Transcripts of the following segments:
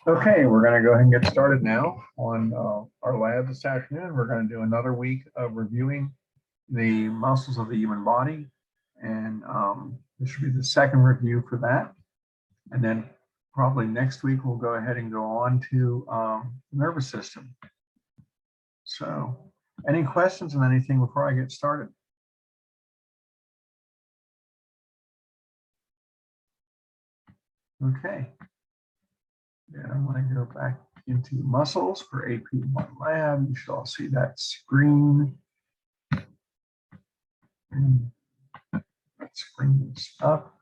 Okay, we're going to go ahead and get started now on our lab this afternoon. We're going to do another week of reviewing the muscles of the human body, and this should be the second review for that. And then probably next week we'll go ahead and go on to the nervous system. So, any questions on anything before I get started? Okay. And I want to go back into muscles for AP1 lab. You should all see that screen. And let's bring this up.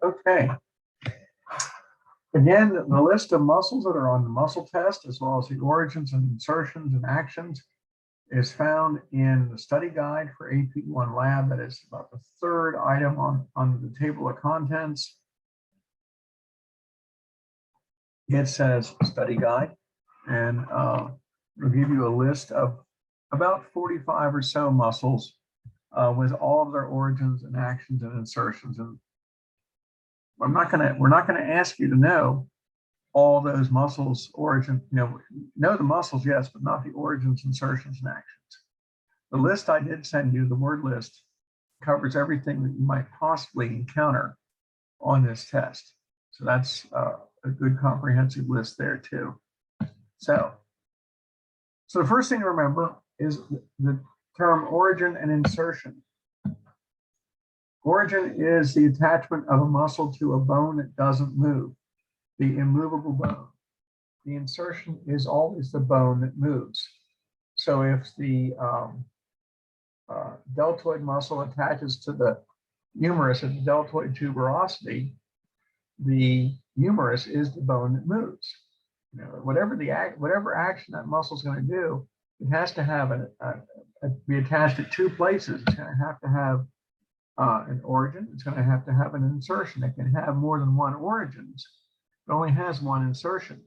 Okay. Again, the list of muscles that are on the muscle test, as well as the origins and insertions and actions, is found in the study guide for AP1 lab. That is about the third item on the table of contents. It says study guide, and we'll give you a list of about 45 or so muscles with all of their origins and actions and insertions. And we're not gonna ask you to know all those muscles' origin. Know the muscles, yes, but not the origins, insertions, and actions. The list I did send you, the word list, covers everything that you might possibly encounter on this test. So that's a good comprehensive list there too. So the first thing to remember is the term origin and insertion. Origin is the attachment of a muscle to a bone that doesn't move, the immovable bone. The insertion is always the bone that moves. So if the deltoid muscle attaches to the humerus at the deltoid tuberosity, the humerus is the bone that moves. Whatever action that muscle is going to do, it has to have be attached at two places. It's going to have an origin. It's going to have an insertion. It can have more than one origins. It only has one insertion.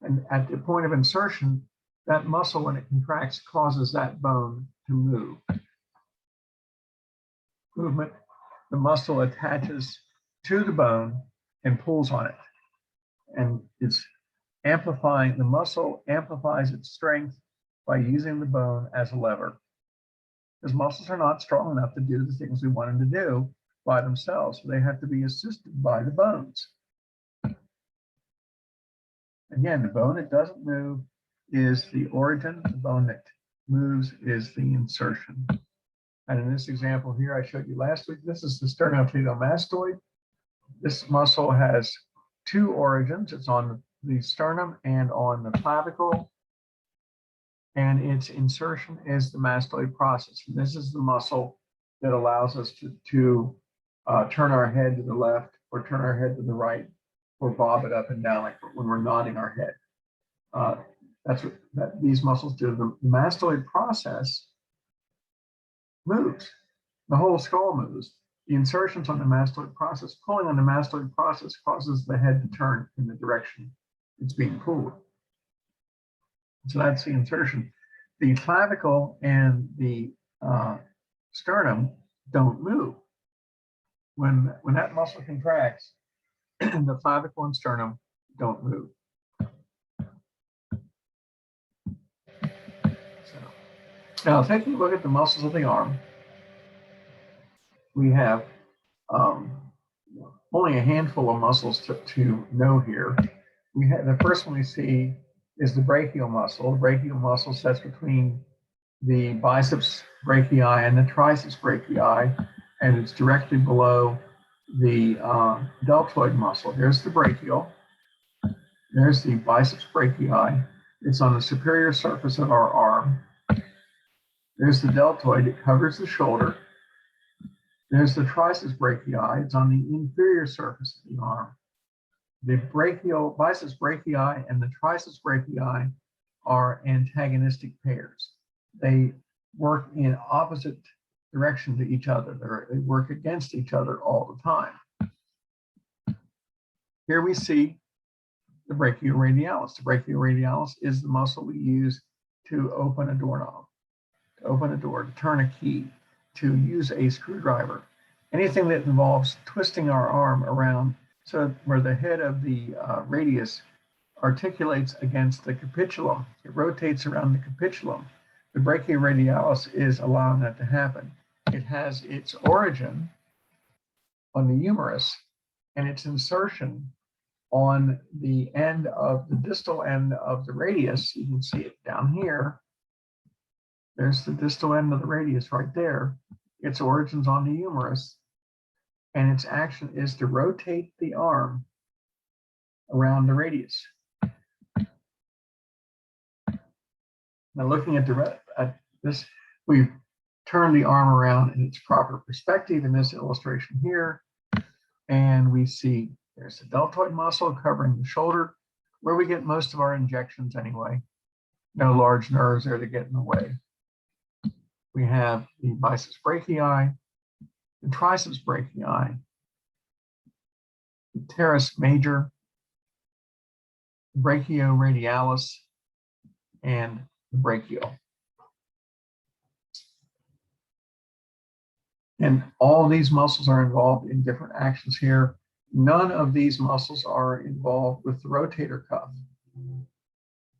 And at the point of insertion, that muscle, when it contracts, causes that bone to move. Movement, the muscle attaches to the bone and pulls on it. And it's amplifying, the muscle amplifies its strength by using the bone as a lever. Because muscles are not strong enough to do the things we want them to do by themselves. So they have to be assisted by the bones. Again, the bone that doesn't move is the origin. The bone that moves is the insertion. And in this example here I showed you last week, this is the Sternocleidomastoid. This muscle has two origins. It's on the sternum and on the clavicle. And its insertion is the mastoid process. And this is the muscle that allows us to turn our head to the left or turn our head to the right or bob it up and down like when we're nodding our head. That's what these muscles do. The mastoid process moves. The whole skull moves. The insertions on the mastoid process, pulling on the mastoid process causes the head to turn in the direction it's being pulled. So that's the insertion. The clavicle and the sternum don't move. When that muscle contracts, the clavicle and sternum don't move. So, now taking a look at the muscles of the arm, we have only a handful of muscles to know here. We have the first one we see is the brachial muscle. The brachial muscle sits between the biceps brachii and the triceps brachii, and it's directly below the deltoid muscle. There's the brachial. There's the biceps brachii. It's on the superior surface of our arm. There's the deltoid. It covers the shoulder. There's the triceps brachii. It's on the inferior surface of the arm. The biceps brachii and the triceps brachii are antagonistic pairs. They work in opposite direction to each other. They work against each other all the time. Here we see the brachioradialis. The brachioradialis is the muscle we use to open a doorknob, to open a door, to turn a key, to use a screwdriver. anything that involves twisting our arm around so where the head of the radius articulates against the capitulum. It rotates around the capitulum. The brachioradialis is allowing that to happen. It has its origin on the humerus and its insertion on the end of the distal end of the radius. You can see it down here. There's the distal end of the radius right there. Its origins on the humerus, and its action is to rotate the arm around the radius. Now, looking at this, we've turned the arm around in its proper perspective in this illustration here, and we see there's the deltoid muscle covering the shoulder, where we get most of our injections anyway. No large nerves there to get in the way. We have the biceps brachii, the triceps brachii, the teres major, brachioradialis, and the brachial. And all these muscles are involved in different actions here. None of these muscles are involved with the rotator cuff.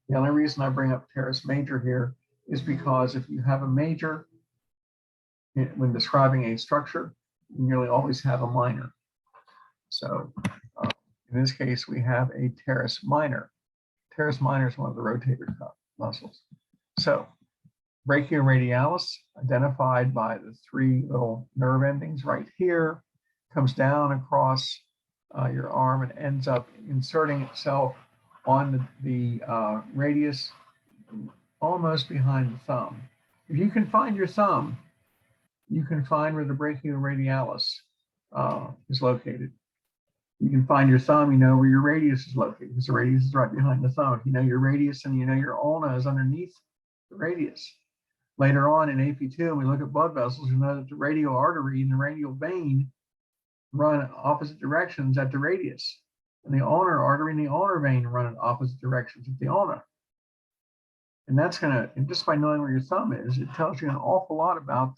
The only reason I bring up teres major here is because if you have a major, when describing a structure, you nearly always have a minor. So in this case, we have a teres minor. Teres minor is one of the rotator cuff muscles. So brachioradialis, identified by the three little nerve endings right here, comes down across your arm and ends up inserting itself on the radius almost behind the thumb. If you can find your thumb, you can find where the brachioradialis is located. You can find your thumb, you know where your radius is located, because the radius is right behind the thumb. If you know your radius and you know your ulna is underneath the radius. Later on in AP2, when we look at blood vessels, you know that the radial artery and the radial vein run opposite directions at the radius. And the ulnar artery and the ulnar vein run in opposite directions at the ulna. And that's and just by knowing where your thumb is, it tells you an awful lot about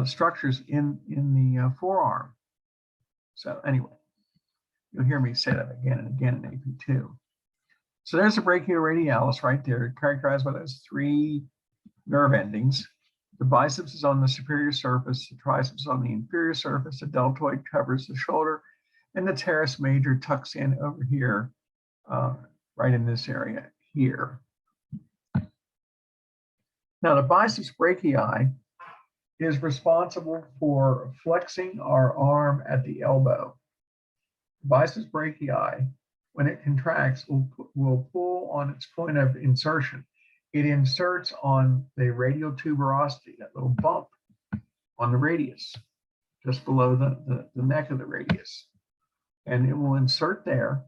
structures in the forearm. So anyway, you'll hear me say that again and again in AP2. So there's the brachioradialis right there, characterized by those three nerve endings. The biceps is on the superior surface, the triceps is on the inferior surface, the deltoid covers the shoulder, and the teres major tucks in over here, right in this area here. Now, the biceps brachii is responsible for flexing our arm at the elbow. The biceps brachii, when it contracts, will pull on its point of insertion. It inserts on the radial tuberosity, that little bump on the radius, just below the neck of the radius. And it will insert there.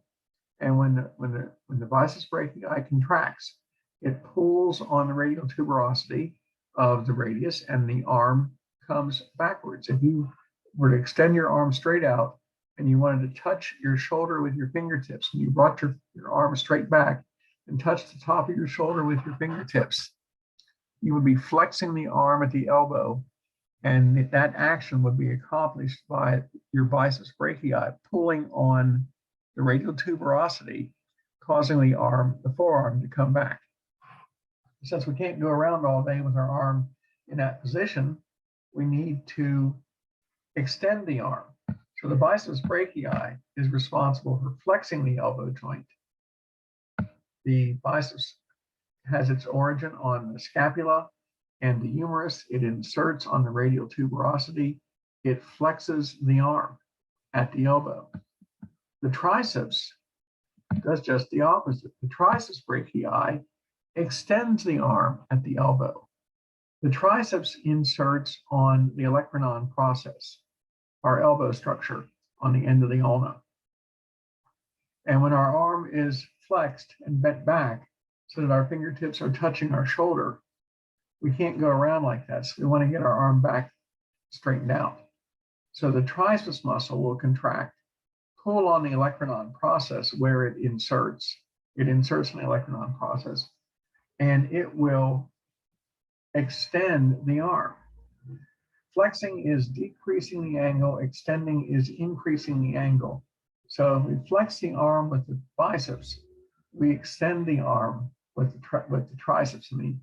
And when the biceps brachii contracts, it pulls on the radial tuberosity of the radius, and the arm comes backwards. If you were to extend your arm straight out and you wanted to touch your shoulder with your fingertips, and you brought your arm straight back and touch the top of your shoulder with your fingertips, you would be flexing the arm at the elbow, and that action would be accomplished by your biceps brachii pulling on the radial tuberosity, causing the forearm to come back. Since we can't go around all day with our arm in that position, we need to extend the arm. So the biceps brachii is responsible for flexing the elbow joint. The biceps has its origin on the scapula and the humerus. It inserts on the radial tuberosity. It flexes the arm at the elbow. The triceps does just the opposite. The triceps brachii extends the arm at the elbow. The triceps inserts on the olecranon process, our elbow structure on the end of the ulna. And when our arm is flexed and bent back so that our fingertips are touching our shoulder, we can't go around like that. So we want to get our arm back straightened out. So the triceps muscle will contract, pull on the olecranon process where it inserts. It inserts in the olecranon process, and it will extend the arm. Flexing is decreasing the angle, extending is increasing the angle. So if we flex the arm with the biceps, we extend the arm with the triceps, and the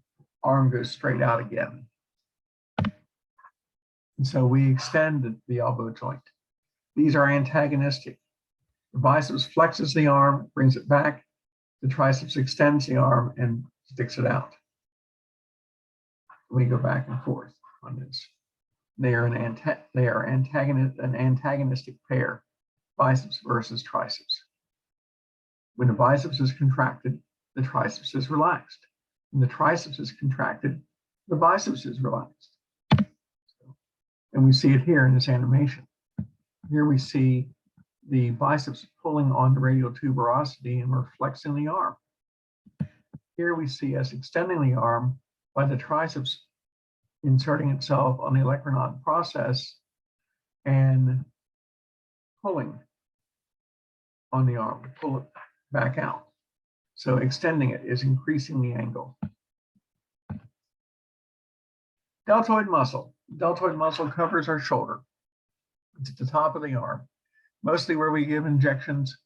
arm goes straight out again. And so we extend the elbow joint. These are antagonistic. The biceps flexes the arm, brings it back. The triceps extends the arm and sticks it out. We go back and forth on this. They are an antagonistic pair, biceps versus triceps. When the biceps is contracted, the triceps is relaxed. When the triceps is contracted, the biceps is relaxed. And we see it here in this animation. Here we see the biceps pulling on the radial tuberosity, and we're flexing the arm. Here we see us extending the arm by the triceps inserting itself on the olecranon process and pulling on the arm to pull it back out. So extending it is increasing the angle. Deltoid muscle. Deltoid muscle covers our shoulder. It's at the top of the arm, mostly where we give injections,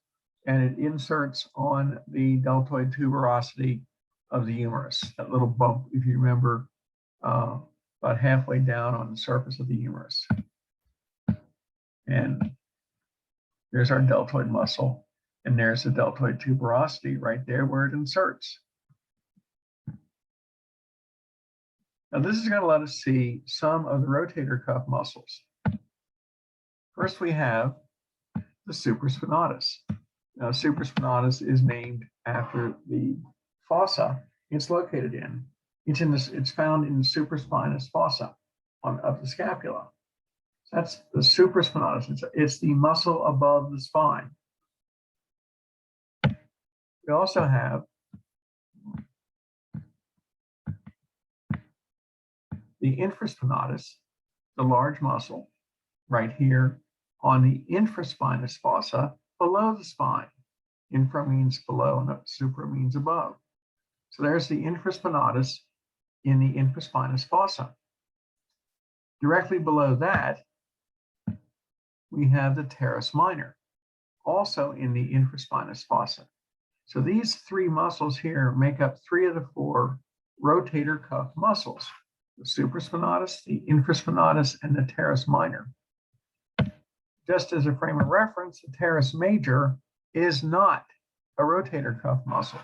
and it inserts on the deltoid tuberosity of the humerus, that little bump, if you remember, about halfway down on the surface of the humerus. And there's our deltoid muscle, and there's the deltoid tuberosity right there where it inserts. Now this is going to let us see some of the rotator cuff muscles. First we have the supraspinatus. Now supraspinatus is named after the fossa it's located in. It's found in the supraspinous fossa of the scapula. That's the supraspinatus. It's the muscle above the spine. We also have the infraspinatus, the large muscle, right here on the infraspinous fossa below the spine. Infra means below and supra means above. So there's the infraspinatus in the infraspinous fossa. Directly below that, we have the Teres Minor, also in the infraspinous fossa. So these three muscles here make up 3 of the 4 rotator cuff muscles: the supraspinatus, the infraspinatus, and the Teres Minor. Just as a frame of reference, the Teres Major is not a rotator cuff muscle.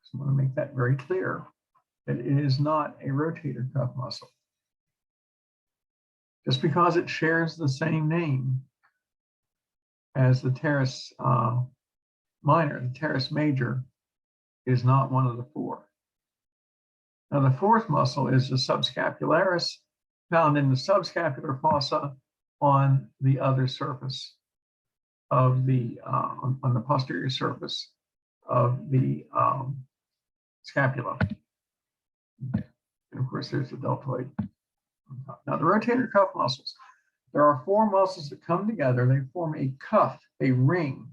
So I want to make that very clear, that it is not a rotator cuff muscle. Just because it shares the same name as the Teres Minor, the Teres Major is not one of the 4. Now the 4th muscle is the subscapularis, found in the subscapular fossa on the other surface of the, on the posterior surface of the scapula. And of course, there's the deltoid on top. Now the rotator cuff muscles, there are 4 muscles that come together. They form a cuff, a ring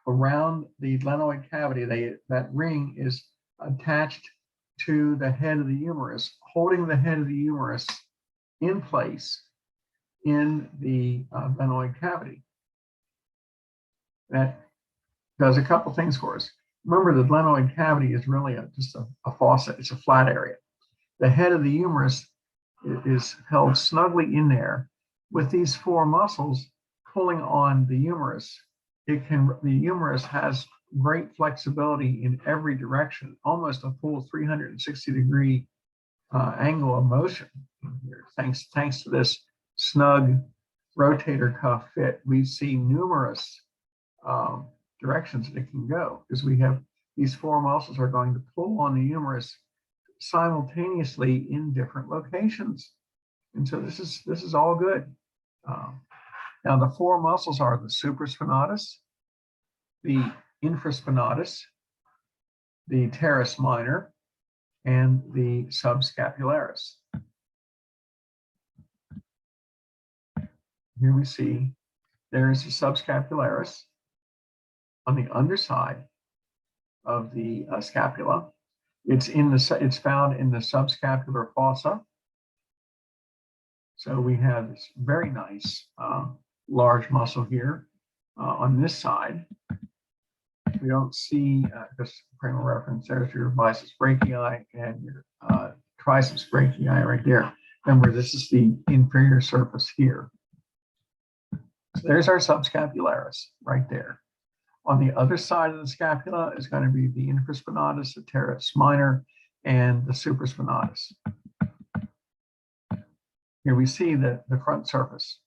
around the glenoid cavity. That ring is attached to the head of the humerus, holding the head of the humerus in place in the glenoid cavity. That does a couple things for us. Remember, the glenoid cavity is really just a fossa. It's a flat area. The head of the humerus is held snugly in there with these 4 muscles pulling on the humerus. The humerus has great flexibility in every direction, almost a full 360-degree angle of motion here. Thanks to this snug rotator cuff fit, we see numerous directions that it can go, because we have these 4 muscles are going to pull on the humerus simultaneously in different locations. And so this is all good. Now the 4 muscles are the supraspinatus, the infraspinatus, the Teres Minor, and the subscapularis. Here we see there is the subscapularis on the underside of the scapula. It's found in the subscapular fossa. So we have this very nice large muscle here on this side. We don't see just frame of reference. There's your biceps brachii and your triceps brachii right there. Remember, this is the inferior surface here. So there's our subscapularis right there. On the other side of the scapula is going to be the infraspinatus, the teres minor, and the supraspinatus. Here we see the front surface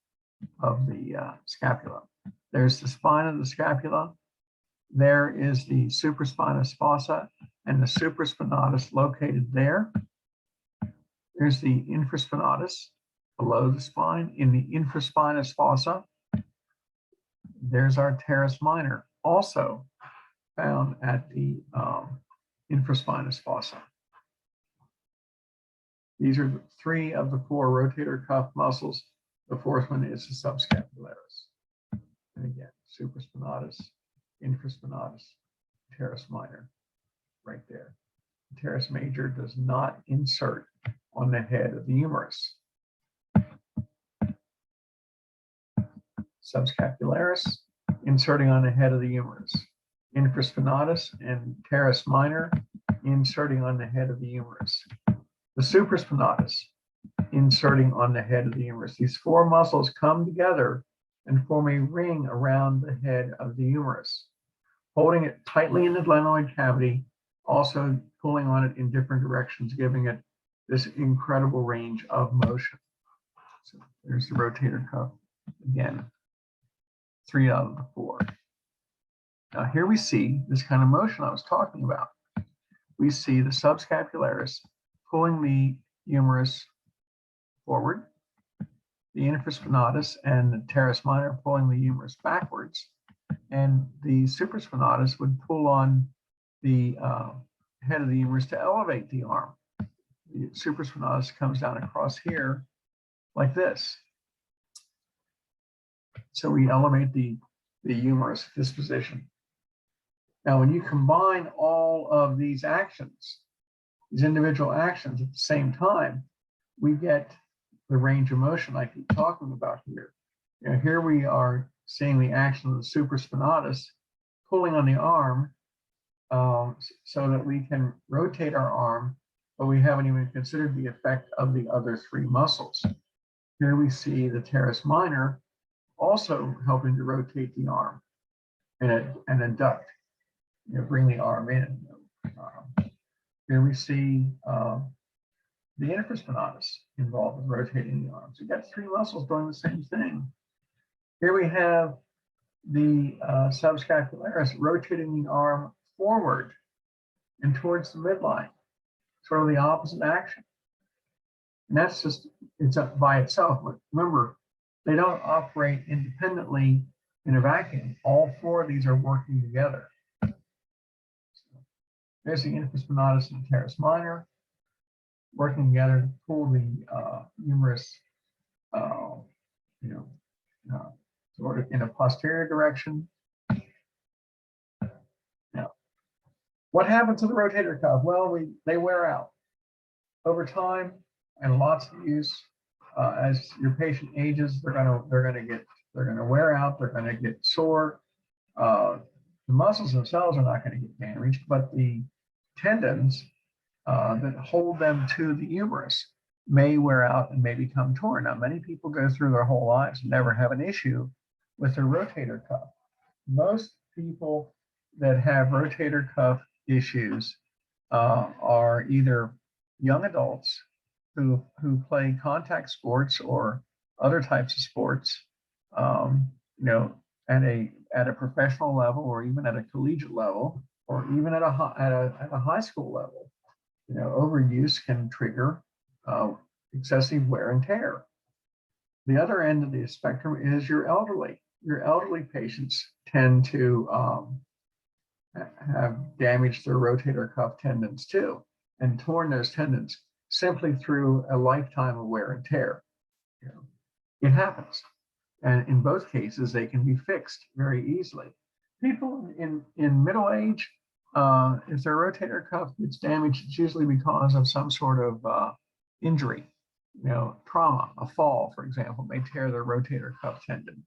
of the scapula. There's the spine of the scapula. There is the supraspinous fossa and the supraspinatus located there. There's the infraspinatus below the spine in the infraspinous fossa. There's our teres minor, also found at the infraspinous fossa. These are three of the four rotator cuff muscles. The fourth one is the subscapularis. And again, supraspinatus, infraspinatus, teres minor, right there. The teres major does not insert on the head of the humerus. Subscapularis, inserting on the head of the humerus. Infraspinatus and teres minor, inserting on the head of the humerus. The supraspinatus, inserting on the head of the humerus. These four muscles come together and form a ring around the head of the humerus, holding it tightly in the glenoid cavity, also pulling on it in different directions, giving it this incredible range of motion. So there's the rotator cuff again, 3 out of the 4. Now here we see this kind of motion I was talking about. We see the subscapularis pulling the humerus forward, the infraspinatus and the teres minor pulling the humerus backwards, and the supraspinatus would pull on the head of the humerus to elevate the arm. The supraspinatus comes down across here like this. So we elevate the humerus at this position. Now, when you combine all of these actions, these individual actions at the same time, we get the range of motion I keep talking about here. You know, here we are seeing the action of the supraspinatus pulling on the arm so that we can rotate our arm, but we haven't even considered the effect of the other 3 muscles. Here we see the teres minor also helping to rotate the arm and adduct, you know, bring the arm in. Here we see the infraspinatus involved in rotating the arm. So you got 3 muscles doing the same thing. Here we have the subscapularis rotating the arm forward and towards the midline, sort of the opposite action. And that's just, it's up by itself. But remember, they don't operate independently in a vacuum. All 4 of these are working together. So there's the infraspinatus and the teres minor working together to pull the humerus, sort of in a posterior direction. Now, what happens to the rotator cuff? Well, they wear out over time, and lots of use. As your patient ages, they're gonna wear out. They're gonna get sore. The muscles themselves are not going to get damaged, but the tendons that hold them to the humerus may wear out and may become torn. Now, many people go through their whole lives and never have an issue with their rotator cuff. Most people that have rotator cuff issues are either young adults who play contact sports or other types of sports, at a professional level, or even at a collegiate level, or even at a high school level. You know, overuse can trigger excessive wear and tear. The other end of the spectrum is your elderly. Your elderly patients tend to have damaged their rotator cuff tendons too, and torn those tendons simply through a lifetime of wear and tear. You know, it happens. And in both cases, they can be fixed very easily. People in middle age, if their rotator cuff gets damaged, it's usually because of some sort of injury. trauma, a fall, for example, may tear their rotator cuff tendon.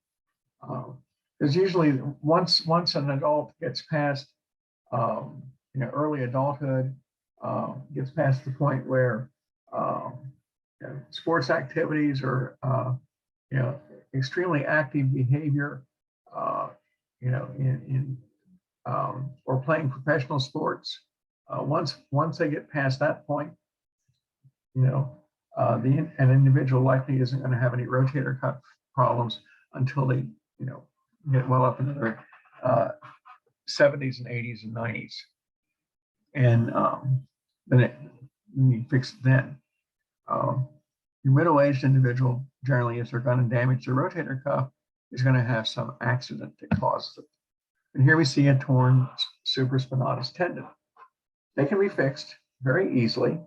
Because usually once an adult gets past early adulthood, gets past the point where sports activities or extremely active behavior, or playing professional sports. Once they get past that point, an individual likely isn't going to have any rotator cuff problems until they get well up into their 70s and 80s and 90s, and then you fix it then. Your middle-aged individual, generally, if they're going to damage their rotator cuff, is going to have some accident that causes it. And here we see a torn supraspinatus tendon. They can be fixed very easily.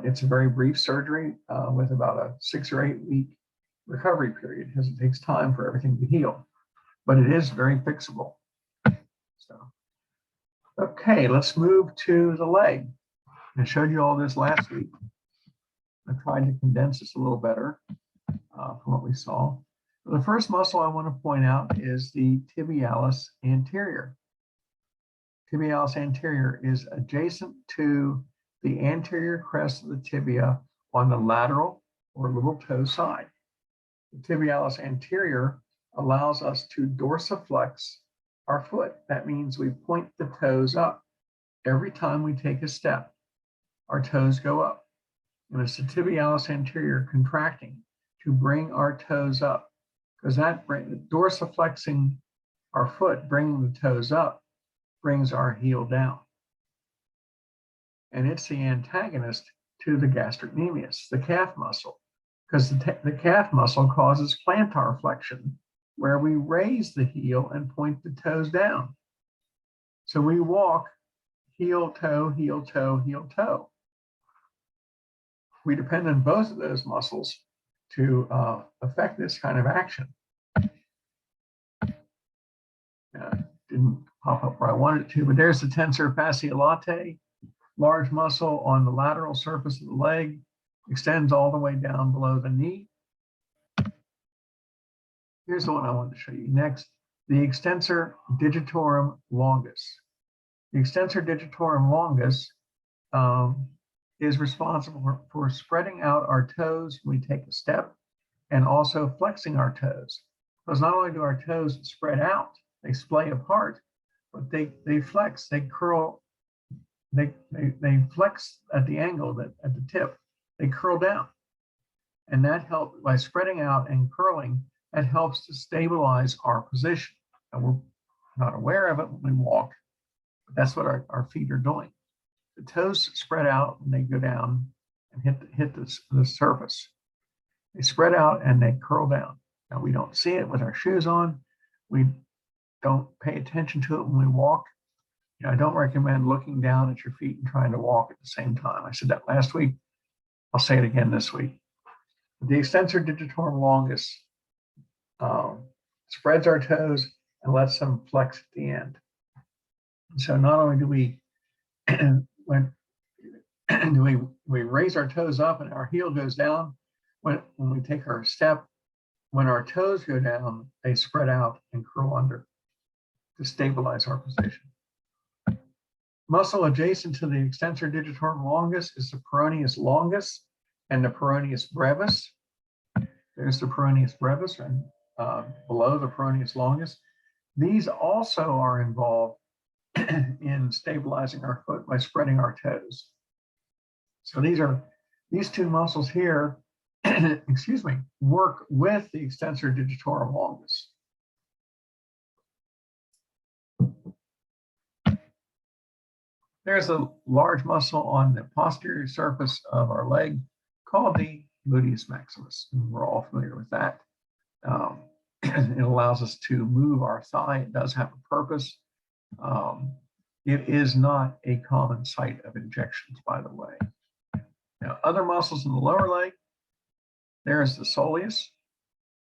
It's a very brief surgery with about a 6 or 8 week recovery period, because it takes time for everything to heal, but it is very fixable. So, okay, let's move to the leg. I showed you all this last week. I tried to condense this a little better from what we saw. The first muscle I want to point out is the Tibialis Anterior. Tibialis Anterior is adjacent to the anterior crest of the tibia on the lateral or little toe side. The Tibialis Anterior allows us to dorsiflex our foot. That means we point the toes up. Every time we take a step, our toes go up. And it's the Tibialis Anterior contracting to bring our toes up, because that dorsiflexing our foot, bringing the toes up, brings our heel down. And it's the antagonist to the gastrocnemius, the calf muscle, because the calf muscle causes plantar flexion, where we raise the heel and point the toes down. So we walk heel, toe, heel, toe, heel, toe. We depend on both of those muscles to affect this kind of action. Didn't pop up where I wanted it to, but there's the tensor fasciae latae, large muscle on the lateral surface of the leg, extends all the way down below the knee. Here's the one I wanted to show you next, the extensor digitorum longus. The extensor digitorum longus is responsible for spreading out our toes when we take a step, and also flexing our toes. Because not only do our toes spread out, they splay apart, but they flex, they curl, they flex at the angle, that at the tip, they curl down. And that helps, by spreading out and curling, that helps to stabilize our position. And we're not aware of it when we walk, but that's what our feet are doing. The toes spread out and they go down and hit the surface. They spread out and they curl down. Now, we don't see it with our shoes on. We don't pay attention to it when we walk. I don't recommend looking down at your feet and trying to walk at the same time. I said that last week. I'll say it again this week. The extensor digitorum longus spreads our toes and lets them flex at the end. So not only do we we raise our toes up and our heel goes down when we take our step, when our toes go down, they spread out and curl under to stabilize our position. Muscle adjacent to the extensor digitorum longus is the Peroneus Longus and the Peroneus Brevis. There's the Peroneus Brevis, and below the Peroneus Longus. These also are involved in stabilizing our foot by spreading our toes. So these two muscles here, excuse me, work with the extensor digitorum longus. There's a large muscle on the posterior surface of our leg called the gluteus maximus. And we're all familiar with that. It allows us to move our thigh. It does have a purpose. It is not a common site of injections, by the way. Now, other muscles in the lower leg, there's the soleus,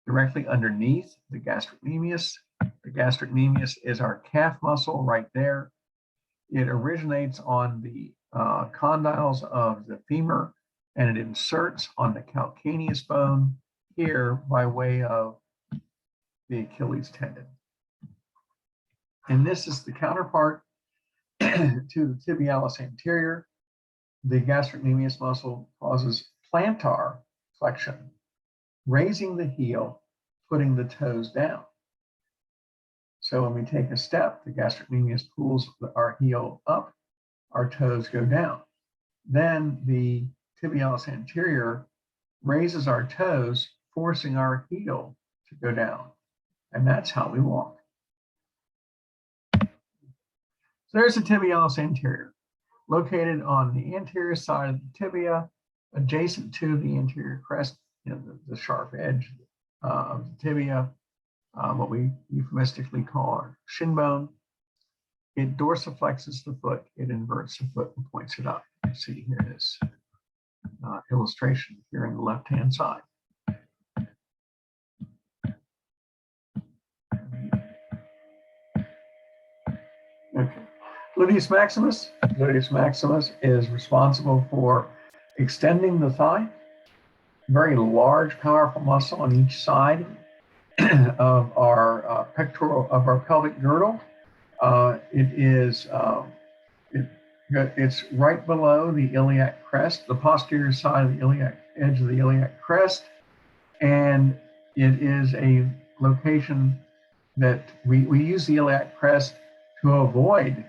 directly underneath the gastrocnemius. The gastrocnemius is our calf muscle right there. It originates on the condyles of the femur and it inserts on the calcaneus bone here by way of the Achilles tendon. And this is the counterpart to the tibialis anterior. The gastrocnemius muscle causes plantar flexion, raising the heel, putting the toes down. So when we take a step, the gastrocnemius pulls our heel up, our toes go down. Then the tibialis anterior raises our toes, forcing our heel to go down. And that's how we walk. So there's the tibialis anterior, located on the anterior side of the tibia, adjacent to the anterior crest, the sharp edge of the tibia, what we euphemistically call our shin bone. It dorsiflexes the foot, it inverts the foot and points it up. You see here this illustration here on the left-hand side. Okay. Gluteus maximus. Gluteus maximus is responsible for extending the thigh. Very large, powerful muscle on each side of our pelvic girdle. It's right below the iliac crest, the posterior side of the iliac edge of the iliac crest, and it is a location that we use the iliac crest to avoid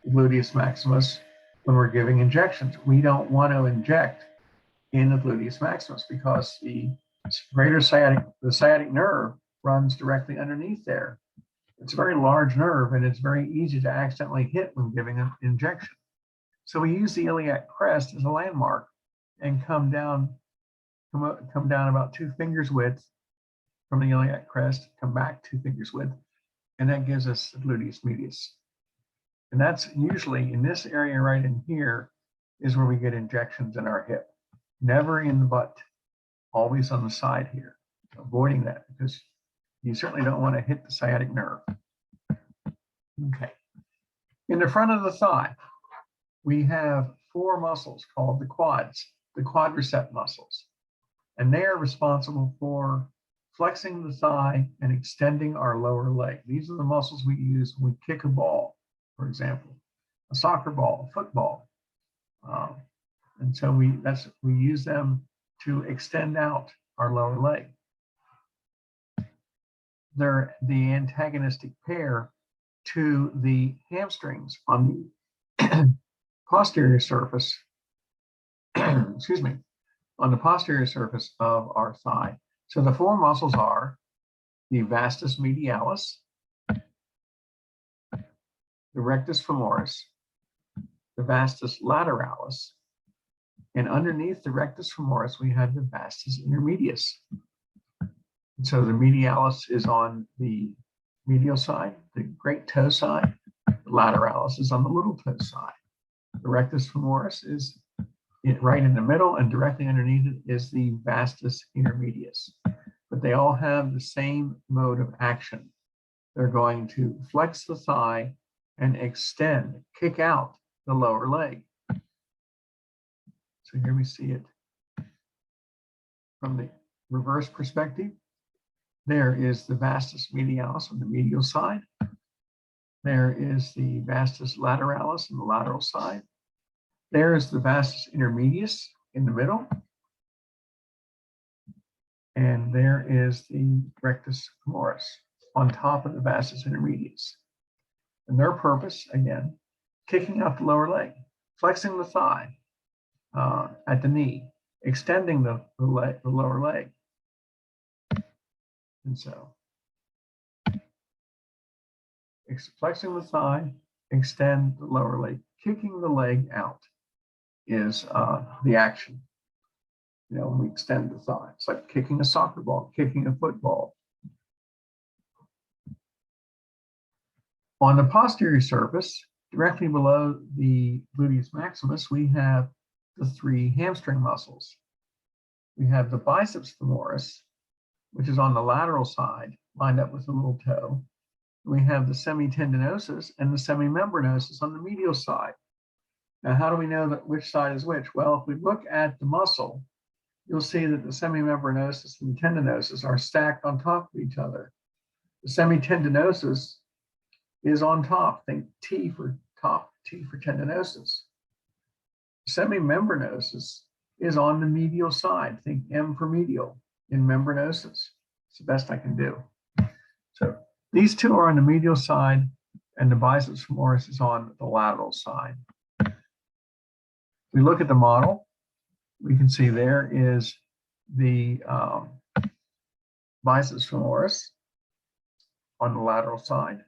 gluteus maximus when we're giving injections. We don't want to inject in the gluteus maximus because the sciatic nerve runs directly underneath there. It's a very large nerve and it's very easy to accidentally hit when giving an injection. So we use the iliac crest as a landmark and come down about 2 fingers width from the iliac crest, come back 2 fingers width, and that gives us the gluteus medius. And that's usually in this area right in here is where we get injections in our hip. Never in the butt, always on the side here, avoiding that because you certainly don't want to hit the sciatic nerve. Okay. In the front of the thigh, we have 4 muscles called the quads, the quadricep muscles. And they are responsible for flexing the thigh and extending our lower leg. These are the muscles we use when we kick a ball, for example, a soccer ball, a football. And so we use them to extend out our lower leg. They're the antagonistic pair to the hamstrings on the posterior surface, excuse me, on the posterior surface of our thigh. So the 4 muscles are the vastus medialis, the rectus femoris, the vastus lateralis, and underneath the rectus femoris, we have the vastus intermedius. And so the medialis is on the medial side, the great toe side. The lateralis is on the little toe side. The rectus femoris is right in the middle, and directly underneath it is the vastus intermedius. But they all have the same mode of action. They're going to flex the thigh and extend, kick out the lower leg. So here we see it from the reverse perspective. There is the vastus medialis on the medial side. There is the vastus lateralis on the lateral side. There is the vastus intermedius in the middle. And there is the rectus femoris on top of the vastus intermedius. And their purpose, again, kicking out the lower leg, flexing the thigh at the knee, extending the lower leg. And so, flexing the thigh, extend the lower leg, kicking the leg out is the action. When we extend the thigh, it's like kicking a soccer ball, kicking a football. On the posterior surface, directly below the gluteus maximus, we have the 3 hamstring muscles. We have the biceps femoris, which is on the lateral side, lined up with the little toe. We have the semitendinosus and the semimembranosus on the medial side. Now, how do we know that which side is which? Well, if we look at the muscle, you'll see that the semimembranosus and the tendinosus are stacked on top of each other. The semitendinosus is on top. Think T for top, T for tendinosus. Semimembranosus is on the medial side. Think M for medial in membranosus. It's the best I can do. So these two are on the medial side, and the biceps femoris is on the lateral side. We look at the model. We can see there is the biceps femoris on the lateral side.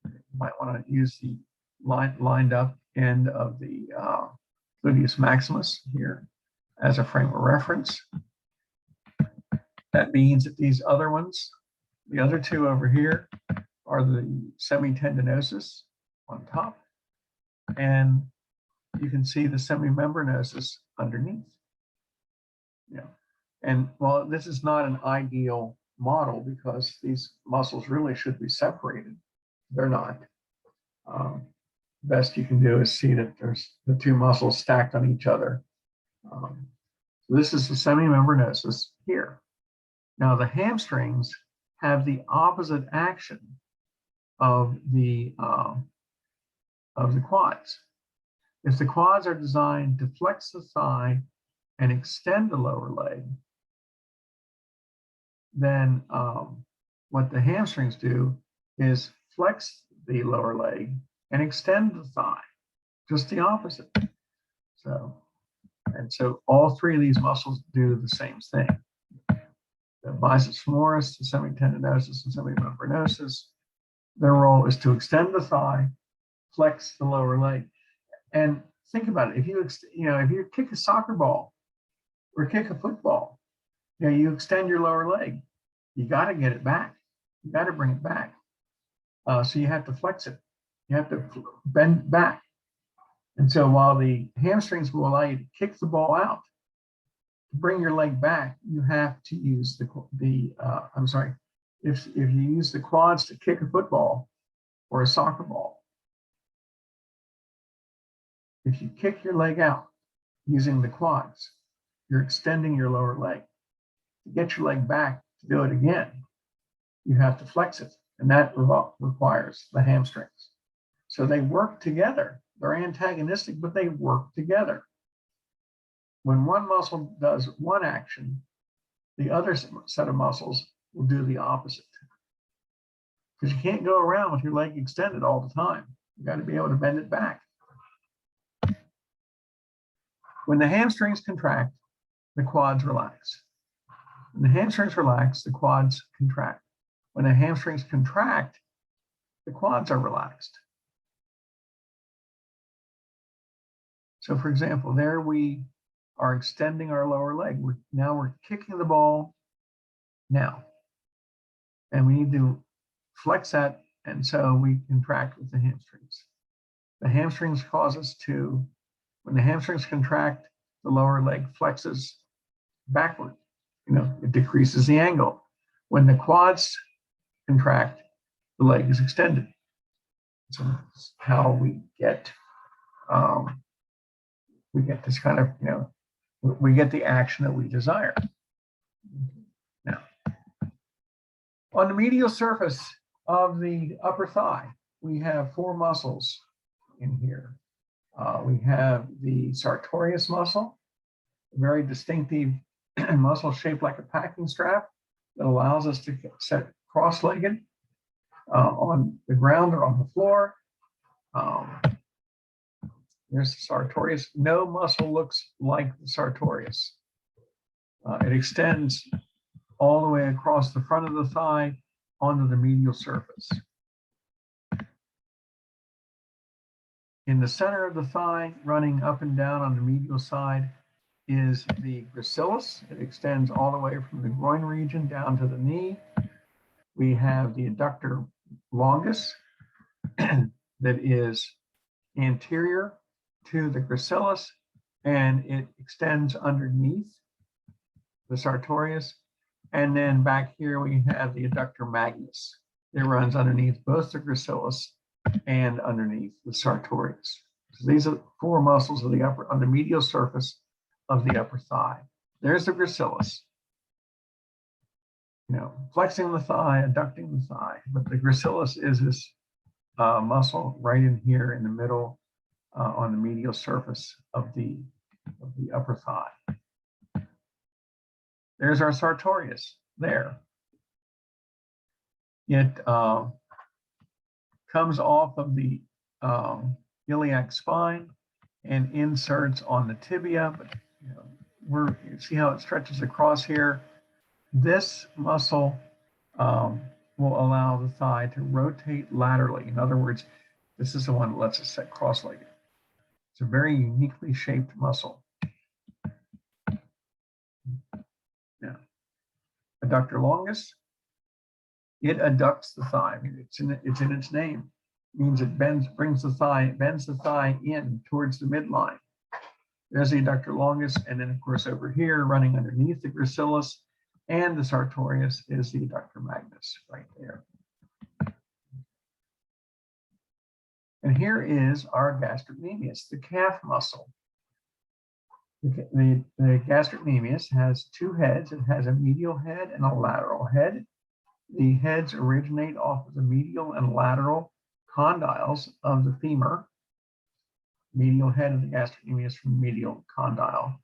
You might want to use the lined up end of the gluteus maximus here as a frame of reference. That means that these other ones, the other two over here, are the semitendinosus on top, and you can see the semimembranosus underneath. Yeah. And while this is not an ideal model because these muscles really should be separated, they're not. Best you can do is see that there's the two muscles stacked on each other. So this is the semimembranosus here. Now the hamstrings have the opposite action of the quads. If the quads are designed to flex the thigh and extend the lower leg, then what the hamstrings do is flex the lower leg and extend the thigh, just the opposite. So all three of these muscles do the same thing. The biceps femoris, the semitendinosus, and semimembranosus, their role is to extend the thigh, flex the lower leg. And think about it. If you kick a soccer ball or kick a football, you extend your lower leg. You got to get it back. You got to bring it back. So you have to flex it. You have to bend back. And so while the hamstrings will allow you to kick the ball out, to bring your leg back, you have to use if you use the quads to kick a football or a soccer ball, if you kick your leg out using the quads, you're extending your lower leg. To get your leg back to do it again, you have to flex it, and that requires the hamstrings. So they work together. They're antagonistic, but they work together. When one muscle does one action, the other set of muscles will do the opposite. Because you can't go around with your leg extended all the time. You got to be able to bend it back. When the hamstrings contract, the quads relax. When the hamstrings relax, the quads contract. When the hamstrings contract, the quads are relaxed. So for example, there we are extending our lower leg. Now we're kicking the ball now. And we need to flex that, and so we contract with the hamstrings. The hamstrings cause us to, when the hamstrings contract, the lower leg flexes backward. It decreases the angle. When the quads contract, the leg is extended. So that's how we get this kind of, we get the action that we desire. Now, on the medial surface of the upper thigh, we have four muscles in here. We have the Sartorius muscle, a very distinctive muscle shaped like a packing strap that allows us to set cross-legged on the ground or on the floor. There's the Sartorius. No muscle looks like the Sartorius. It extends all the way across the front of the thigh onto the medial surface. In the center of the thigh, running up and down on the medial side, is the gracilis. It extends all the way from the groin region down to the knee. We have the adductor longus that is anterior to the gracilis, and it extends underneath the Sartorius. And then back here we have the adductor magnus. It runs underneath both the gracilis and underneath the Sartorius. So these are 4 muscles of the upper, on the medial surface of the upper thigh. There's the gracilis. You know, flexing the thigh, adducting the thigh. But the gracilis is this muscle right in here in the middle on the medial surface of the upper thigh. There's our sartorius there. It comes off of the iliac spine and inserts on the tibia. But you know, you see how it stretches across here. This muscle will allow the thigh to rotate laterally. In other words, this is the one that lets us sit cross-legged. It's a very uniquely shaped muscle. Now, adductor longus, it adducts the thigh. I mean, it's in its name. It means it bends the thigh in towards the midline. There's the adductor longus, and then of course over here, running underneath the gracilis and the sartorius, is the adductor magnus right there. And here is our gastrocnemius, the calf muscle. The gastrocnemius has 2 heads. It has a medial head and a lateral head. The heads originate off of the medial and lateral condyles of the femur. Medial head of the gastrocnemius from the medial condyle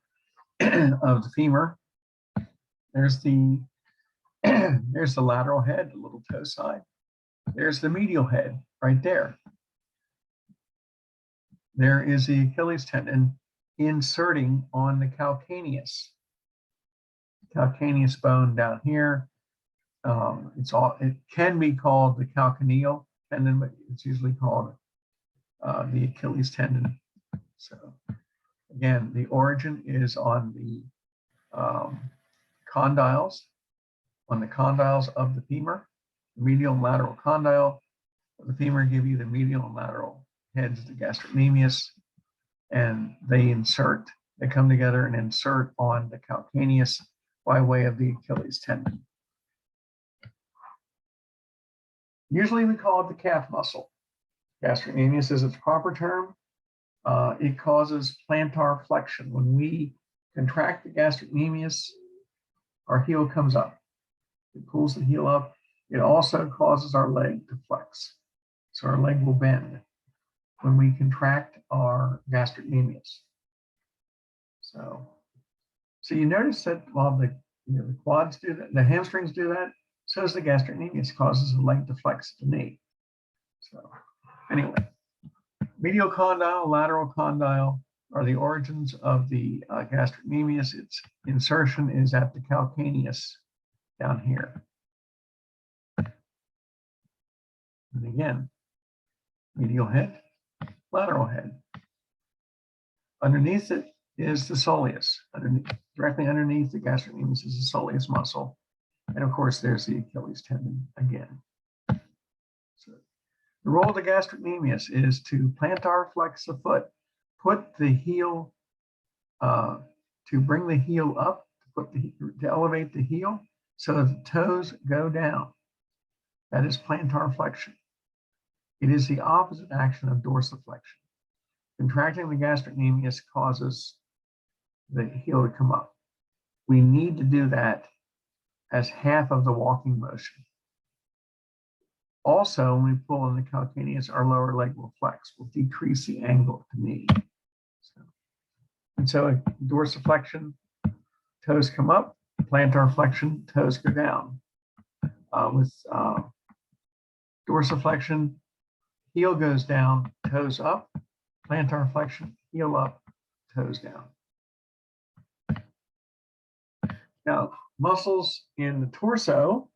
of the femur. There's the lateral head, the little toe side. There's the medial head right there. There is the Achilles tendon inserting on the calcaneus bone down here. It can be called the calcaneal tendon, but it's usually called the Achilles tendon. So again, the origin is on the condyles, of the femur. The medial and lateral condyle of the femur give you the medial and lateral heads of the gastrocnemius, and they come together and insert on the calcaneus by way of the Achilles tendon. Usually we call it the calf muscle. Gastrocnemius is its proper term. It causes plantar flexion. When we contract the gastrocnemius, our heel comes up. It pulls the heel up. It also causes our leg to flex. So our leg will bend when we contract our gastrocnemius. So you notice that while the quads do that, the hamstrings do that, so does the gastrocnemius, causes the leg to flex at the knee. So anyway, medial condyle, lateral condyle are the origins of the gastrocnemius. Its insertion is at the calcaneus down here. And again, medial head, lateral head. Underneath it is the soleus. Directly underneath the gastrocnemius is the soleus muscle. And of course, there's the Achilles tendon again. So the role of the gastrocnemius is to plantar flex the foot, put the heel, to bring the heel up, to elevate the heel so that the toes go down. That is plantar flexion. It is the opposite action of dorsiflexion. Contracting the gastrocnemius causes the heel to come up. We need to do that as half of the walking motion. Also, when we pull on the calcaneus, our lower leg will flex, will decrease the angle of the knee. So dorsiflexion, toes come up, plantar flexion, toes go down. With dorsiflexion, heel goes down, toes up, plantar flexion, heel up, toes down. Now, muscles in the torso,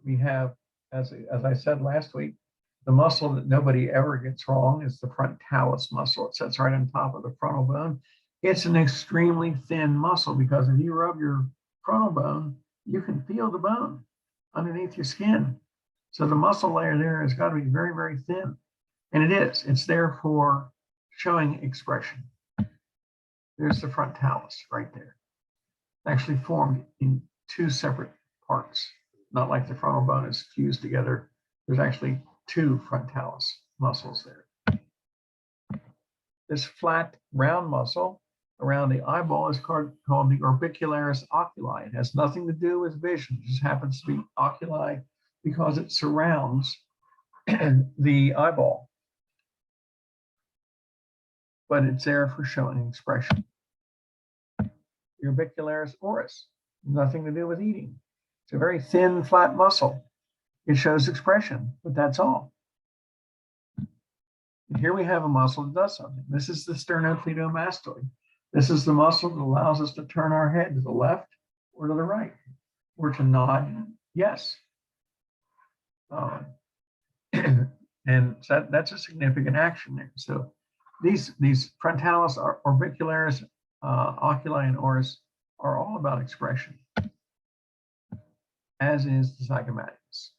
we have, as I said last week, the muscle that nobody ever gets wrong is the frontalis muscle. It sits right on top of the frontal bone. It's an extremely thin muscle because if you rub your frontal bone, you can feel the bone underneath your skin. So the muscle layer there has got to be very, very thin. And it is. It's there for showing expression. There's the frontalis right there. Actually formed in 2 separate parts, not like the frontal bone is fused together. There's actually two frontalis muscles there. This flat round muscle around the eyeball is called the Orbicularis oculi. It has nothing to do with vision. It just happens to be oculi because it surrounds the eyeball. But it's there for showing expression. The Orbicularis oris, nothing to do with eating. It's a very thin, flat muscle. It shows expression, but that's all. And here we have a muscle that does something. This is the Sternocleidomastoid. This is the muscle that allows us to turn our head to the left or to the right, or to nod yes. And so that's a significant action there. So these frontalis, orbicularis, oculi, and oris are all about expression, as is the zygomaticus.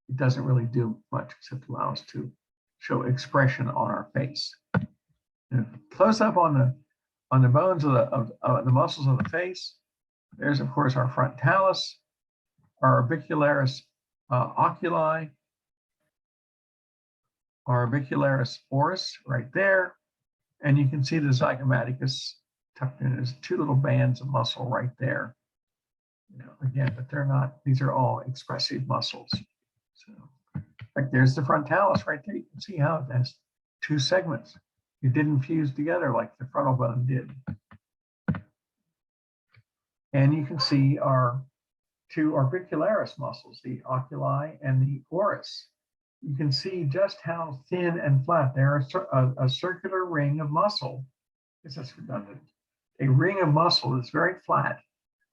It doesn't really do much except allow us to show expression on our face. And close up on the bones of the muscles of the face. There's of course our frontalis, our orbicularis oculi, our orbicularis oris right there, and you can see the zygomaticus tucked in as two little bands of muscle right there. You know, again, but they're not; these are all expressive muscles. So, like there's the frontalis right there. You can see how it has two segments. It didn't fuse together like the frontal bone did. And you can see our two orbicularis muscles, the oculi and the oris. You can see just how thin and flat. They're a circular ring of muscle. I guess that's redundant. A ring of muscle that's very flat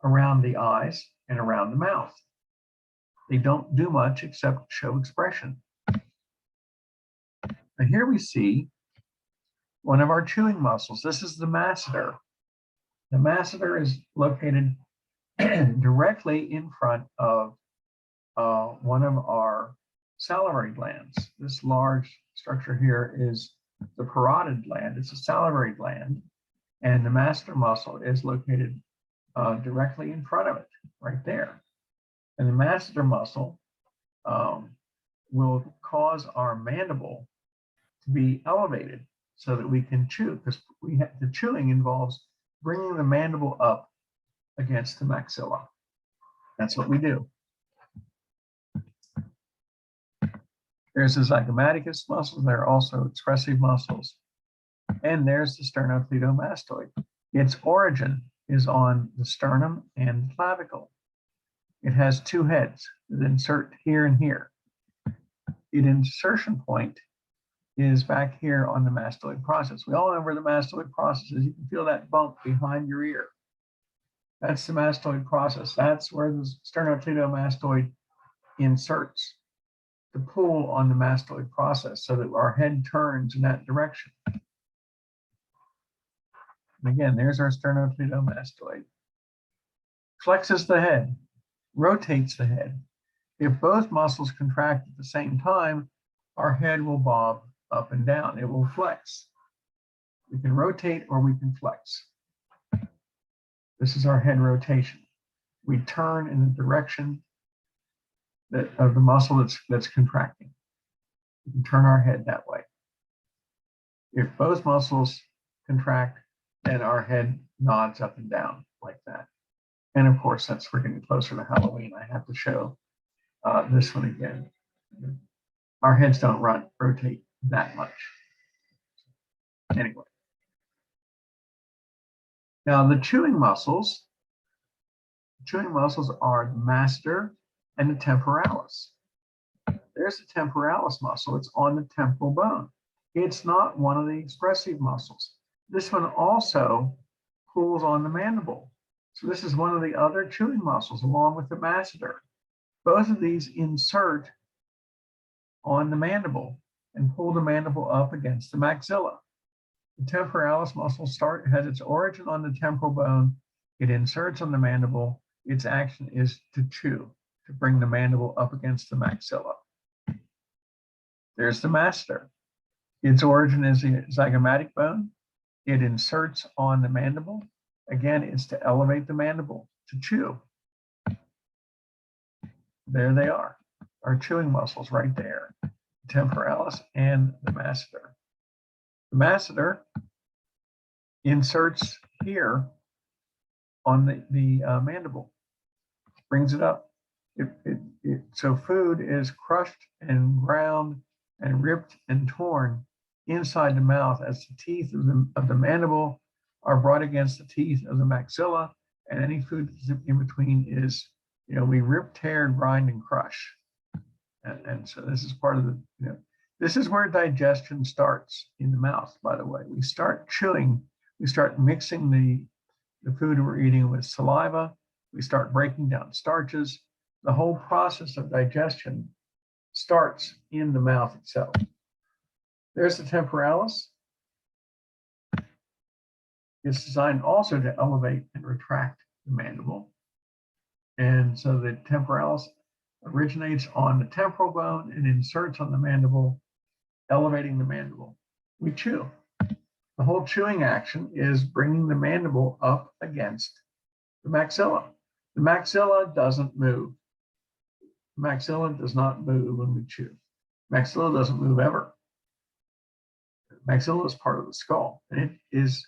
around the eyes and around the mouth. They don't do much except show expression. And here we see one of our chewing muscles. This is the masseter. The masseter is located directly in front of one of our salivary glands. This large structure here is the parotid gland. It's a salivary gland, and the masseter muscle is located directly in front of it, right there. And the masseter muscle will cause our mandible to be elevated so that we can chew, because the chewing involves bringing the mandible up against the maxilla. That's what we do. There's the zygomaticus muscles. There are also expressive muscles. And there's the sternocleidomastoid. Its origin is on the sternum and the clavicle. It has two heads that insert here and here. Its insertion point is back here on the mastoid process. We all know where the mastoid process is. You can feel that bump behind your ear. That's the mastoid process. That's where the sternocleidomastoid inserts to pull on the mastoid process so that our head turns in that direction. And again, there's our sternocleidomastoid. Flexes the head, rotates the head. If both muscles contract at the same time, our head will bob up and down. It will flex. We can rotate or we can flex. This is our head rotation. We turn in the direction of the muscle that's contracting. We can turn our head that way. If both muscles contract, then our head nods up and down like that. And of course, that's we're getting closer to Halloween. I have to show this one again. Our heads don't rotate that much. Anyway. Now the chewing muscles are the masseter and the temporalis. There's the temporalis muscle. It's on the temporal bone. It's not one of the expressive muscles. This one also pulls on the mandible. So this is one of the other chewing muscles along with the masseter. Both of these insert on the mandible and pull the mandible up against the maxilla. The temporalis muscle has its origin on the temporal bone. It inserts on the mandible. Its action is to chew, to bring the mandible up against the maxilla. There's the masseter. Its origin is the zygomatic bone. It inserts on the mandible. Again, it's to elevate the mandible, to chew. There they are. our chewing muscles right there, the temporalis and the masseter. The masseter inserts here on the mandible, brings it up. So food is crushed and ground and ripped and torn inside the mouth as the teeth of the mandible are brought against the teeth of the maxilla, and any food in between is, we rip, tear, grind, and crush. And so this is part of the, this is where digestion starts in the mouth, by the way. We start chewing, we start mixing the food we're eating with saliva, we start breaking down starches. The whole process of digestion starts in the mouth itself. There's the temporalis. It's designed also to elevate and retract the mandible. And so the temporalis originates on the temporal bone and inserts on the mandible, elevating the mandible. We chew. The whole chewing action is bringing the mandible up against the maxilla. The maxilla doesn't move. The maxilla does not move when we chew. Maxilla doesn't move ever. Maxilla is part of the skull, and it is,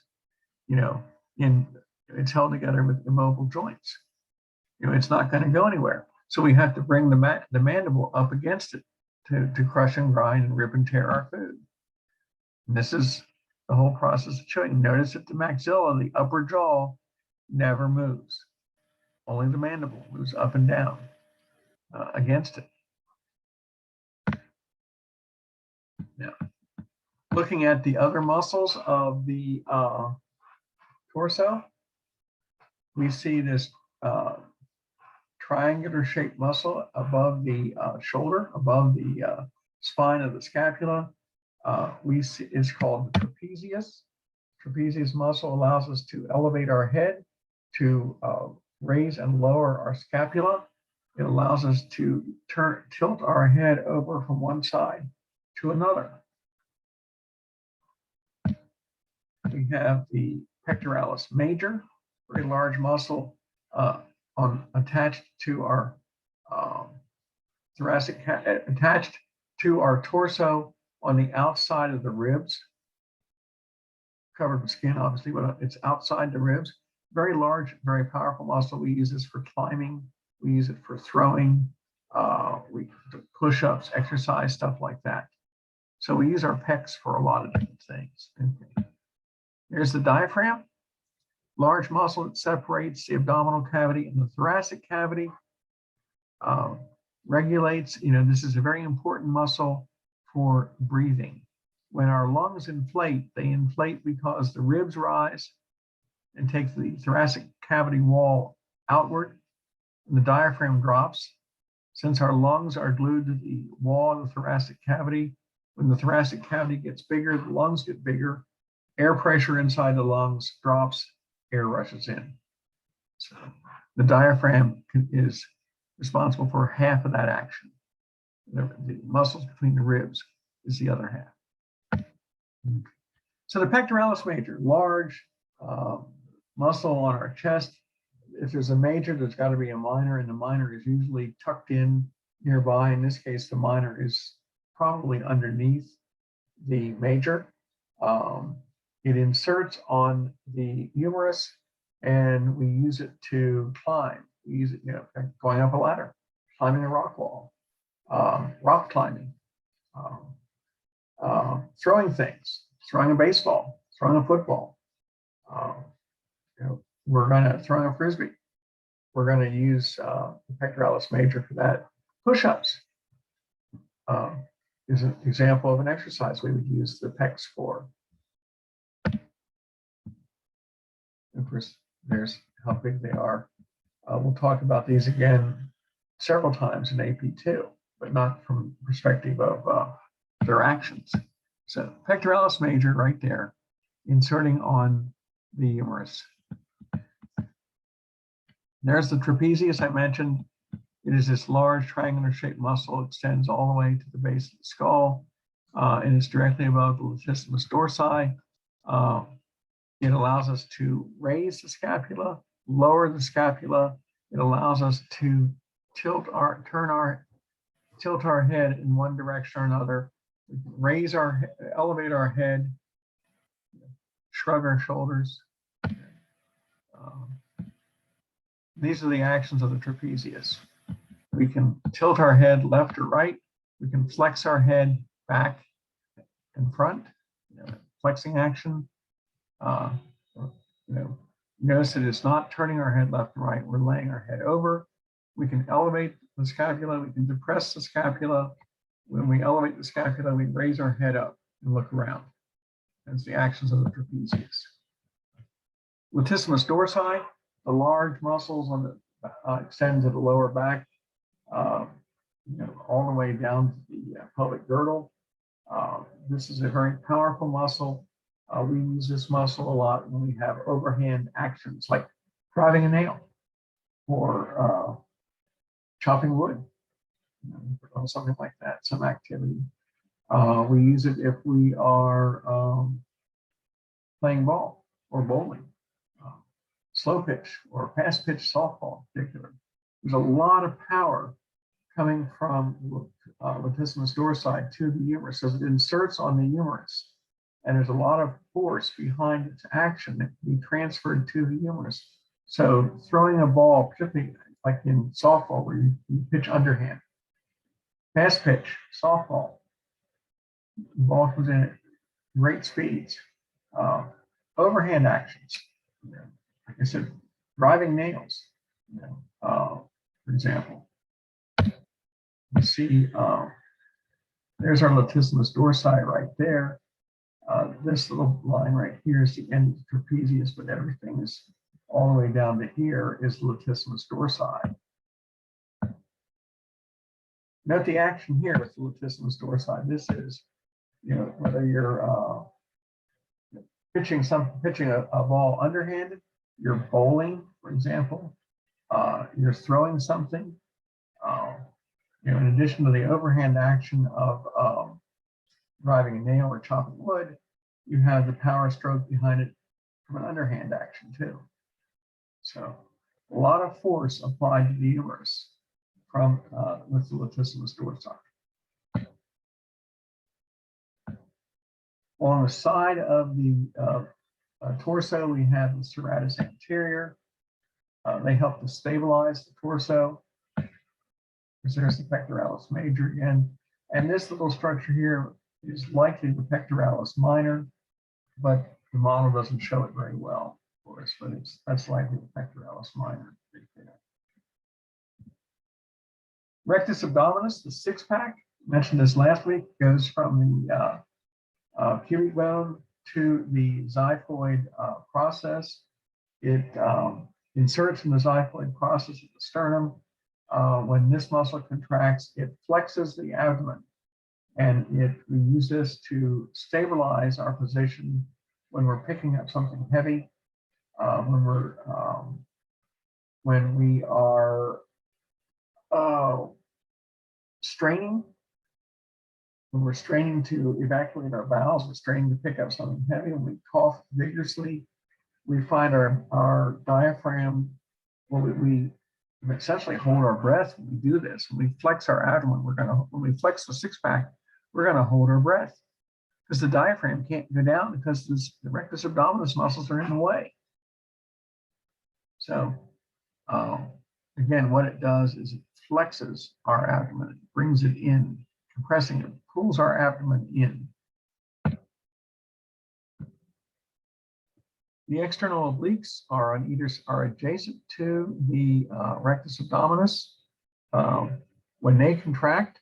it's held together with immobile joints. It's not going to go anywhere. So we have to bring the mandible up against it to crush and grind and rip and tear our food. And this is the whole process of chewing. Notice that the maxilla, the upper jaw, never moves. Only the mandible moves up and down against it. Now, looking at the other muscles of the torso, we see this triangular shaped muscle above the shoulder, above the spine of the scapula. We see is called the trapezius. Trapezius muscle allows us to elevate our head, to raise and lower our scapula. It allows us to tilt our head over from one side to another. We have the pectoralis major, very large muscle attached to our thoracic, attached to our torso on the outside of the ribs, covered with skin, obviously, but it's outside the ribs. Very large, very powerful muscle. We use this for climbing. We use it for throwing. We do push-ups, exercise, stuff like that. So we use our pecs for a lot of different things. Okay. Here's the diaphragm, large muscle that separates the abdominal cavity and the thoracic cavity. Regulates, this is a very important muscle for breathing. When our lungs inflate, they inflate because the ribs rise and take the thoracic cavity wall outward, and the diaphragm drops. Since our lungs are glued to the wall of the thoracic cavity, when the thoracic cavity gets bigger, the lungs get bigger, air pressure inside the lungs drops, air rushes in. So the diaphragm is responsible for half of that action. The muscles between the ribs is the other half. So the pectoralis major, large muscle on our chest. If there's a major, there's got to be a minor, and the minor is usually tucked in nearby. In this case, the minor is probably underneath the major. It inserts on the humerus, and we use it to climb. We use it, going up a ladder, climbing a rock wall, rock climbing, throwing things, throwing a baseball, throwing a football. We're going to throw a frisbee. We're going to use the pectoralis major for that. Push-ups is an example of an exercise we would use the pecs for. Of course, there's how big they are. We'll talk about these again several times in AP2, but not from the perspective of their actions. So pectoralis major right there, inserting on the humerus. There's the trapezius I mentioned. It is this large triangular shaped muscle. It extends all the way to the base of the skull, and it's directly above the latissimus dorsi. It allows us to raise the scapula, lower the scapula. It allows us to turn our tilt our head in one direction or another. We can elevate our head, shrug our shoulders. These are the actions of the trapezius. We can tilt our head left or right. We can flex our head back and front, flexing action. Notice that it's not turning our head left and right. We're laying our head over. We can elevate the scapula. We can depress the scapula. When we elevate the scapula, we raise our head up and look around. That's the actions of the trapezius. Latissimus dorsi, the large muscles on the extend to the lower back, all the way down to the pelvic girdle. This is a very powerful muscle. We use this muscle a lot when we have overhand actions like driving a nail or chopping wood, or something like that, some activity. We use it if we are playing ball or bowling, slow pitch or fast pitch softball in particular. There's a lot of power coming from latissimus dorsi to the humerus as it inserts on the humerus. And there's a lot of force behind its action that can be transferred to the humerus. So throwing a ball, particularly like in softball where you pitch underhand, fast pitch, softball, the ball comes in at great speeds. Overhand actions, like I said, driving nails, for example. You see, there's our latissimus dorsi right there. This little line right here is the end of the trapezius, but everything is all the way down to here is the latissimus dorsi. Note the action here with the latissimus dorsi. This is, whether you're pitching a ball underhanded, you're bowling, for example, you're throwing something. In addition to the overhand action of driving a nail or chopping wood, you have the power stroke behind it from an underhand action too. So a lot of force applied to the humerus from with the latissimus dorsi. On the side of the torso, we have the serratus anterior. They help to stabilize the torso. There's the pectoralis major again. And this little structure here is likely the pectoralis minor, but the model doesn't show it very well for us, but that's likely the pectoralis minor. Rectus abdominis, the six-pack, mentioned this last week, goes from the pubic bone to the xiphoid process. It inserts in the xiphoid process of the sternum. When this muscle contracts, it flexes the abdomen, and we use this to stabilize our position when we're picking up something heavy, when we are straining, when we're straining to evacuate our bowels, we're straining to pick up something heavy, and we cough vigorously. We find our diaphragm, we essentially hold our breath when we do this. When we flex our abdomen, when we flex the six-pack, we're gonna hold our breath because the diaphragm can't go down because the rectus abdominis muscles are in the way. So again, what it does is it flexes our abdomen, it brings it in, compressing it, pulls our abdomen in. The external obliques are adjacent to the rectus abdominis. When they contract,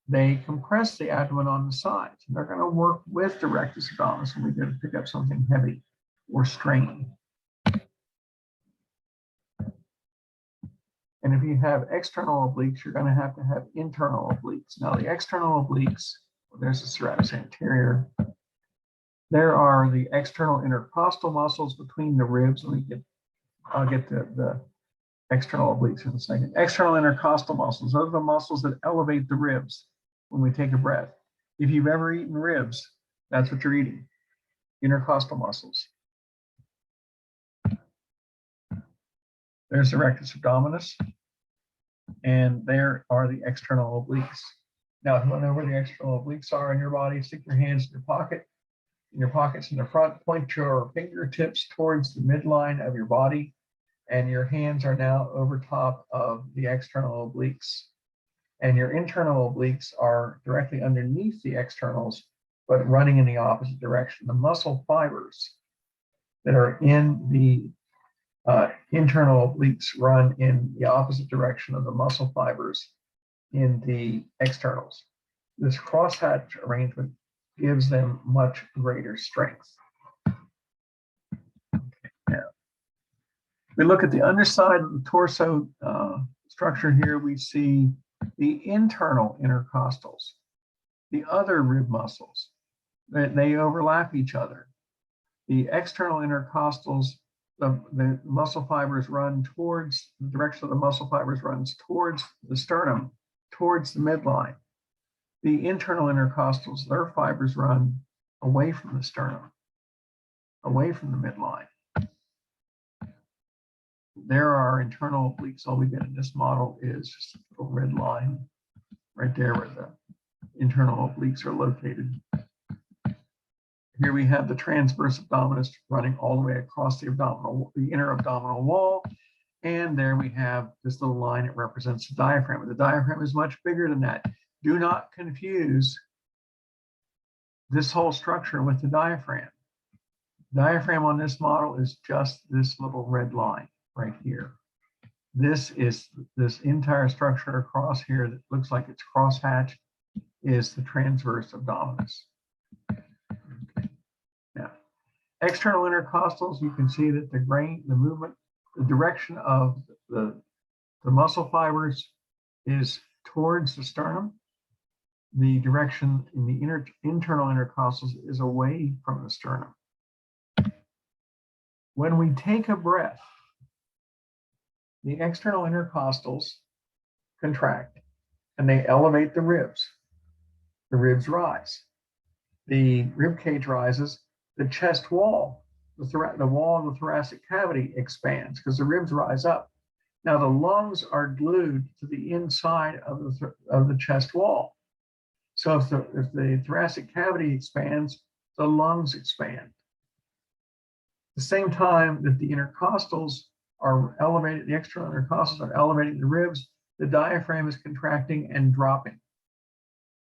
they compress the abdomen on the sides. And they're going to work with the rectus abdominis when we go to pick up something heavy or strain. And if you have external obliques, you're going to have internal obliques. Now, the external obliques, there's the serratus anterior. There are the external intercostal muscles between the ribs. I'll get the external obliques in a second. External intercostal muscles, those are the muscles that elevate the ribs when we take a breath. If you've ever eaten ribs, that's what you're eating, intercostal muscles. There's the rectus abdominis. and there are the external obliques. Now, if you want to know where the external obliques are in your body, stick your hands in your pockets in the front, point your fingertips towards the midline of your body, and your hands are now over top of the external obliques. And your internal obliques are directly underneath the externals, but running in the opposite direction. The muscle fibers that are in the internal obliques run in the opposite direction of the muscle fibers in the externals. This crosshatch arrangement gives them much greater strength. Now, we look at the underside of the torso structure here, we see the internal intercostals, the other rib muscles, they overlap each other. The external intercostals, the muscle fibers run towards, the direction of the muscle fibers runs towards the sternum, towards the midline. The internal intercostals, their fibers run away from the sternum, away from the midline. There are internal obliques. All we get in this model is just a red line right there where the internal obliques are located. Here we have the transverse abdominis running all the way across the inner abdominal wall. And there we have this little line that represents the diaphragm. But the diaphragm is much bigger than that. Do not confuse this whole structure with the diaphragm. Diaphragm on this model is just this little red line right here. This entire structure across here that looks like it's crosshatched is the transverse abdominis. Okay. Now, external intercostals, you can see that the movement, the direction of the muscle fibers is towards the sternum. The direction in the internal intercostals is away from the sternum. When we take a breath, the external intercostals contract and they elevate the ribs. The ribs rise. The rib cage rises. The chest wall, the wall of the thoracic cavity expands because the ribs rise up. Now the lungs are glued to the inside of the chest wall. So if the thoracic cavity expands, the lungs expand. At the same time that the intercostals are elevated, the external intercostals are elevating the ribs, the diaphragm is contracting and dropping.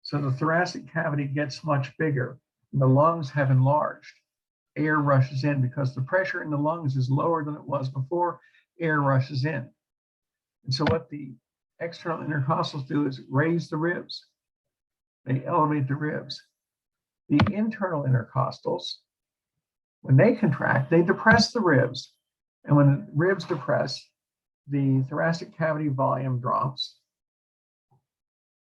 So the thoracic cavity gets much bigger and the lungs have enlarged. Air rushes in because the pressure in the lungs is lower than it was before, air rushes in. And so what the external intercostals do is raise the ribs. They elevate the ribs. The internal intercostals, when they contract, they depress the ribs. And when the ribs depress, the thoracic cavity volume drops,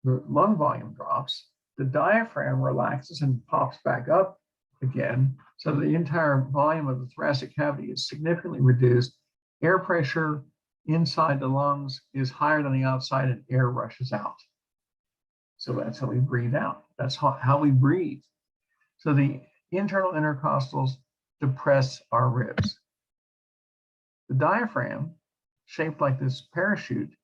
the lung volume drops, the diaphragm relaxes and pops back up again. So the entire volume of the thoracic cavity is significantly reduced. Air pressure inside the lungs is higher than the outside and air rushes out. So that's how we breathe out. That's how we breathe. So the internal intercostals depress our ribs. The diaphragm, shaped like this parachute,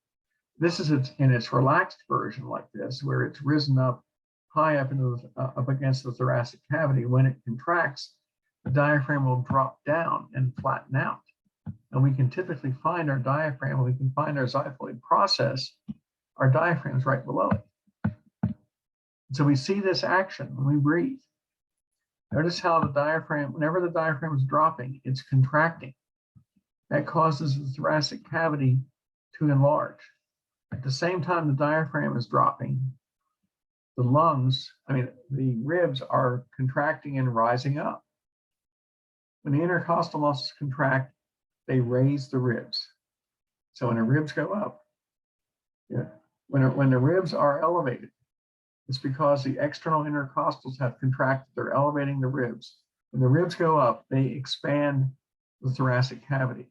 this is in its relaxed version like this, where it's risen up high up against the thoracic cavity. When it contracts, the diaphragm will drop down and flatten out. And we can typically find our diaphragm, when we can find our xiphoid process, our diaphragm is right below it. So we see this action when we breathe. Notice how the diaphragm, whenever the diaphragm is dropping, it's contracting. That causes the thoracic cavity to enlarge. At the same time the diaphragm is dropping, the ribs are contracting and rising up. When the intercostal muscles contract, they raise the ribs. So when the ribs go up, when the ribs are elevated, it's because the external intercostals have contracted, they're elevating the ribs. When the ribs go up, they expand the thoracic cavity.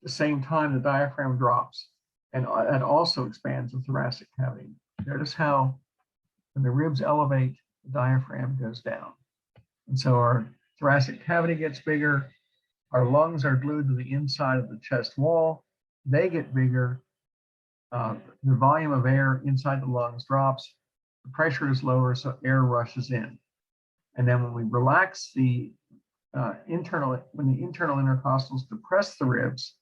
At the same time, the diaphragm drops and also expands the thoracic cavity. Notice how when the ribs elevate, the diaphragm goes down. And so our thoracic cavity gets bigger. Our lungs are glued to the inside of the chest wall. They get bigger. the volume of air inside the lungs drops, the pressure is lower, so air rushes in. And then when we relax the internal intercostals depress the ribs,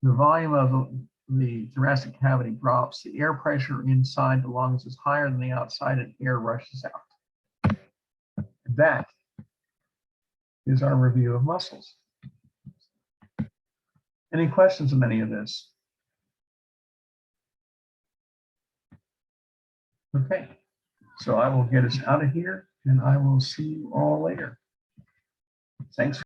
the volume of the thoracic cavity drops, the air pressure inside the lungs is higher than the outside, and air rushes out. That is our review of muscles. Any questions on any of this? Okay, so I will get us out of here, and I will see you all later. Thanks.